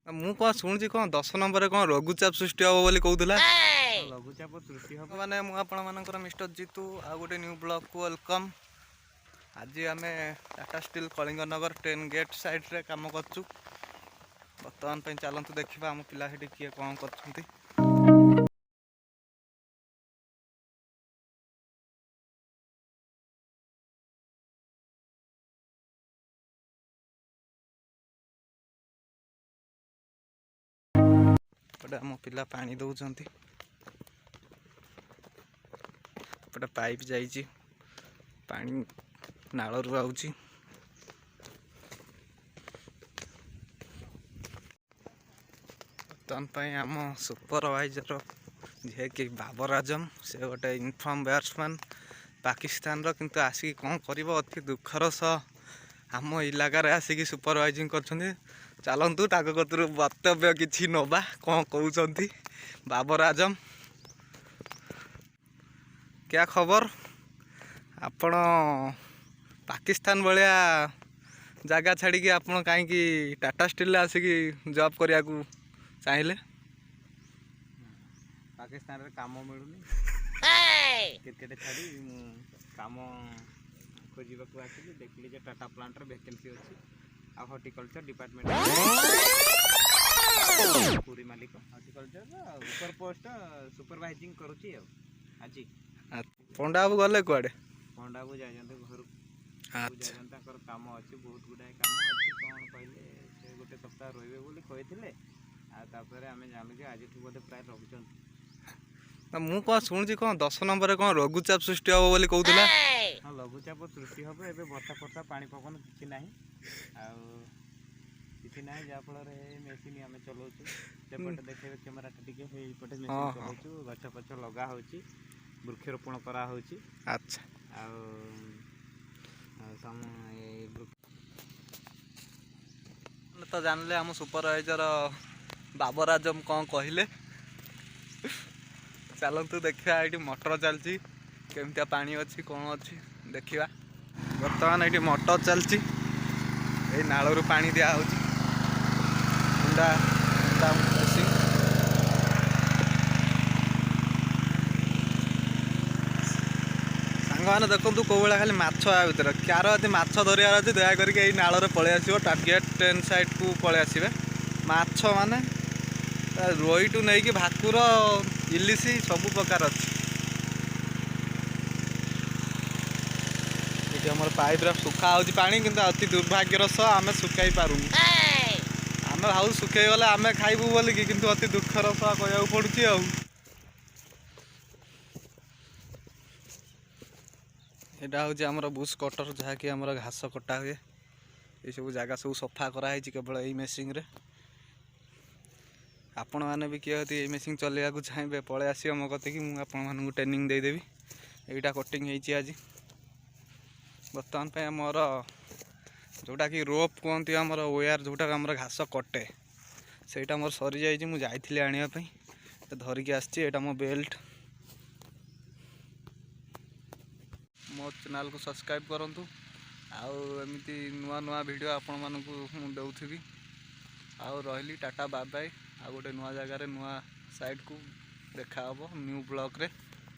ମୁଁ କଣ ଶୁଣୁଛି କଣ 10 ନମ୍ବରରେ କଣ ଲଘୁଚାପ ସୃଷ୍ଟି ହବ ବୋଲି କହୁଥିଲା। ଲଘୁଚାପ ସୃଷ୍ଟି ହବ ମାନେ ମୁଁ ଆପଣମାନଙ୍କର ମିଷ୍ଟର ଜିତୁ ଆଉ ଗୋଟେ ନ୍ୟୁ ବ୍ଲଗକୁ ୱେଲକମ୍। ଆଜି ଆମେ Tata steel Kalinganagar train gate ସାଇଡ଼୍ରେ କାମ କରୁଛୁ। ବର୍ତ୍ତମାନ ପାଇଁ ଚାଲନ୍ତୁ ଦେଖିବା ଆମ ପିଲା ସେଠି କିଏ କଣ କରୁଛନ୍ତି। ଏପଟେ ଆମ ପିଲା ପାଣି ଦେଉଛନ୍ତି। ଏପଟେ ପାଇପ୍ ଯାଇଛି, ପାଣି ନାଳରୁ ଆଉଛି। ବର୍ତ୍ତମାନ ପାଇଁ ଆମ ସୁପରଭାଇଜର ଯିଏକି ବାବର ଆଜମ, ସେ ଗୋଟେ ଇନଫର୍ମ ବ୍ୟାଟ୍ସମ୍ୟାନ୍ ପାକିସ୍ତାନର, କିନ୍ତୁ ଆସିକି କ'ଣ କରିବ ଅତି ଦୁଃଖର ସହ ଆମ ଇଲାକାରେ ଆସିକି ସୁପରଭାଇଜିଂ କରୁଛନ୍ତି। ଚାଲନ୍ତୁ ତାଙ୍କ କତରୁ ବକ୍ତବ୍ୟ କିଛି ନେବା, କ'ଣ କହୁଛନ୍ତି ବାବର ଆଜମ। କ୍ୟା ଖବର? ଆପଣ ପାକିସ୍ତାନ ଭଳିଆ ଜାଗା ଛାଡ଼ିକି ଆପଣ କାହିଁକି ଟାଟା ଷ୍ଟିଲ୍ରେ ଆସିକି ଜବ୍ କରିବାକୁ ଚାହିଁଲେ? ପାକିସ୍ତାନରେ କାମ ମିଳୁନି, କ୍ରିକେଟ ଛାଡ଼ି ମୁଁ କାମ ଖୋଜିବାକୁ ଆସିଲି। ଦେଖିଲି ଯେ ଟାଟା ପ୍ଲାଣ୍ଟରେ ଭ୍ୟାକେନ୍ସି ଅଛି, ଆଉ ହର୍ଟିକଲଚର ଡିପାର୍ଟମେଣ୍ଟ ପୁରୀ ମାଲିକ ହର୍ଟିକଲଚର ଉପର ପୋଷ୍ଟ ସୁପରଭାଇଜିଂ କରୁଛି। ଆଉ ଆଜି ପଣ୍ଡା ବାବୁ ଗଲେ କୁଆଡ଼େ? ପଣ୍ଡା ବାବୁ ଯାଇଛନ୍ତି ଘରକୁ, ଆଚ୍ଛା। ଯାଇଛନ୍ତି, ତାଙ୍କର କାମ ଅଛି, ବହୁତ ଗୁଡ଼ାଏ କାମ ଅଛି। କ'ଣ କହିଲେ, ସେ ଗୋଟେ ସପ୍ତାହ ରହିବେ ବୋଲି କହିଥିଲେ। ଆଉ ତାପରେ ଆମେ ଜାଣିଲୁ ଯେ ଆଜିଠୁ ବୋଧେ ପ୍ରାୟ ରହୁଛନ୍ତି। ମୁଁ କଣ ଶୁଣୁଛି କଣ 10 ନମ୍ବରରେ କଣ ଲଘୁଚାପ ସୃଷ୍ଟି ହବ ବୋଲି କହୁଥିଲା। ହଁ, ଲଘୁଚାପ ସୃଷ୍ଟି ହବ। ଏବେ ବର୍ଷା ଫର୍ଷା ପାଣି ପବନ କିଛି ନାହିଁ, ଆଉ କିଛି ନାହିଁ, ଯାହାଫଳରେ ମେସିନ୍ ଆମେ ଚଲାଉଛୁ। ସେପଟେ ଦେଖେଇବେ କ୍ୟାମେରାଟା ଟିକେ, ସେଇପଟେ ମେସିନ୍ ଚଲାଉଛୁ, ଗଛ ଫଛ ଲଗା ହେଉଛି, ବୃକ୍ଷରୋପଣ କରାହେଉଛି। ଆଚ୍ଛା। ଆଉ ତ ଜାଣିଲେ ଆମ ସୁପରଭାଇଜର ବାବର ଆଜମ କ'ଣ କହିଲେ। ଚାଲନ୍ତୁ ଦେଖିବା, ଏଇଠି ମଟର ଚାଲିଛି, କେମିତିଆ ପାଣି ଅଛି କ'ଣ ଅଛି ଦେଖିବା। ବର୍ତ୍ତମାନ ଏଇଠି ମଟର ଚାଲିଛି, ଏଇ ନାଳରୁ ପାଣି ଦିଆହେଉଛି। Honda machine. ସାଙ୍ଗମାନେ ଦେଖନ୍ତୁ କେଉଁ ଭଳିଆ ଖାଲି ମାଛ ଆ ଭିତରେ। କାହାର ଯଦି ମାଛ ଧରିବାର ଅଛି ଦୟାକରିକି ଏଇ ନାଳରେ ପଳେଇ ଆସିବ, ଟାର୍ଗେଟ୍ ଟ୍ରେନ୍ ସାଇଡ଼୍କୁ ପଳେଇ ଆସିବେ। ମାଛ ମାନେ ରୋହିଠୁ ନେଇକି ଭାକୁର, ଇଲିଶି ସବୁ ପ୍ରକାର ଅଛି। ଏଠି ଆମର ପାଇପ୍ରେ ଶୁଖା ହେଉଛି ପାଣି, କିନ୍ତୁ ଅତି ଦୁର୍ଭାଗ୍ୟର ସହ ଆମେ ଶୁଖାଇ ପାରୁନି। ଆମେ ଭାବୁ ଶୁଖେଇ ଗଲେ ଆମେ ଖାଇବୁ ବୋଲିକି, କିନ୍ତୁ ଅତି ଦୁଃଖର ସହ କହିବାକୁ ପଡ଼ୁଛି। ଆଉ ଏଇଟା ହେଉଛି ଆମର ବୁସ୍ କଟର, ଯାହାକି ଆମର ଘାସ କଟା ହୁଏ। ଏଇସବୁ ଜାଗା ସବୁ ସଫା କରାହେଇଛି କେବଳ ଏଇ ମେସିନ୍ରେ। ଆପଣମାନେ ବି କିଏ ଯଦି ଏଇ ମେସିନ୍ ଚଲେଇବାକୁ ଚାହିଁବେ ପଳେଇ ଆସିବ ମୋ କତିକି, ମୁଁ ଆପଣମାନଙ୍କୁ ଟ୍ରେନିଂ ଦେଇଦେବି। ଏଇଟା କଟିଂ ହେଇଛି ଆଜି। ବର୍ତ୍ତମାନ ପାଇଁ ଆମର ଯେଉଁଟାକି ରୋପ୍ କୁହନ୍ତି, ଆମର ୱେୟାର ଯେଉଁଟାକି ଆମର ଘାସ କଟେ, ସେଇଟା ମୋର ସରିଯାଇଛି। ମୁଁ ଯାଇଥିଲି ଆଣିବା ପାଇଁ, ଧରିକି ଆସିଛି। ଏଇଟା ମୋ ବେଲ୍ଟ। ମୋ ଚ୍ୟାନେଲକୁ ସବସ୍କ୍ରାଇବ୍ କରନ୍ତୁ, ଆଉ ଏମିତି ନୂଆ ନୂଆ ଭିଡ଼ିଓ ଆପଣମାନଙ୍କୁ ମୁଁ ଦେଉଥିବି। ଆଉ ରହିଲି, ଟାଟା ବାଏ ବାଏ। ଆଉ ଗୋଟେ ନୂଆ ଜାଗାରେ ନୂଆ ସାଇଟ୍କୁ ଦେଖାହେବ ନ୍ୟୁ ବ୍ଲଗ୍ରେ।